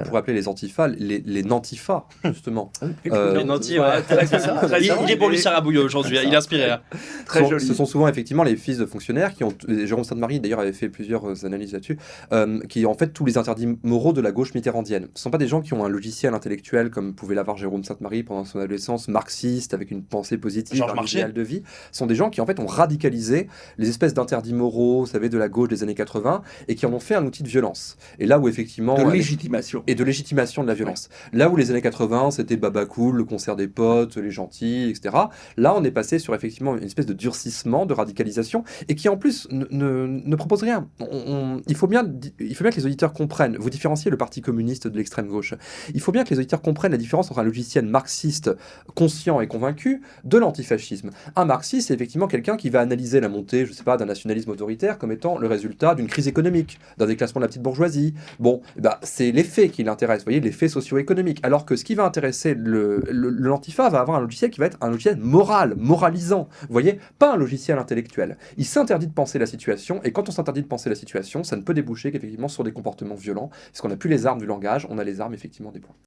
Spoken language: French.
qu'on pourrait appeler les antifas, les nantifas, justement. Les nantis, ouais, il est pour Lucien Rabouillot aujourd'hui, il est inspiré. Très joli. Ce sont souvent effectivement les fils de fonctionnaires qui ont, Jérôme Sainte-Marie d'ailleurs avait fait plusieurs analyses là-dessus, qui ont en fait tous les interdits moraux de la gauche mitterrandienne. Ce ne sont pas des gens qui ont un logiciel intellectuel comme pouvait l'avoir Jérôme Sainte-Marie pendant son adolescence, marxiste, avec une pensée positive, Georges un Marchais. idéal de vie. Ce sont des gens qui en fait ont radicalisé les espèces d'interdits moraux, vous savez, de la gauche des années 80, et qui en ont fait un outil de violence. Et là où effectivement... De légitimation. Et de légitimation de la violence. Là où les années 80, c'était Baba Cool, le concert des potes, les gentils, etc. Là, on est passé sur effectivement une espèce de durcissement, de radicalisation, et qui en plus ne propose rien. Il faut bien que les auditeurs comprennent, vous différenciez le Parti communiste de l'extrême gauche, il faut bien que les auditeurs comprennent la différence entre un logiciel marxiste conscient et convaincu de l'antifascisme. Un marxiste, c'est effectivement quelqu'un qui va analyser la montée, je sais pas, d'un nationalisme autoritaire comme étant le résultat d'une crise économique, d'un déclassement de la petite bourgeoisie. Bon, c'est les faits qui l'intéressent, vous voyez, les faits socio-économiques. Alors que ce qui va intéresser l'antifa va avoir un logiciel qui va être un logiciel moral, moralisant. Vous voyez, pas un logiciel intellectuel. Il s'interdit de penser la situation, et quand on s'interdit de penser la situation, ça ne peut déboucher qu'effectivement sur des comportements violents, parce qu'on n'a plus les armes du langage, on a les armes effectivement des poings.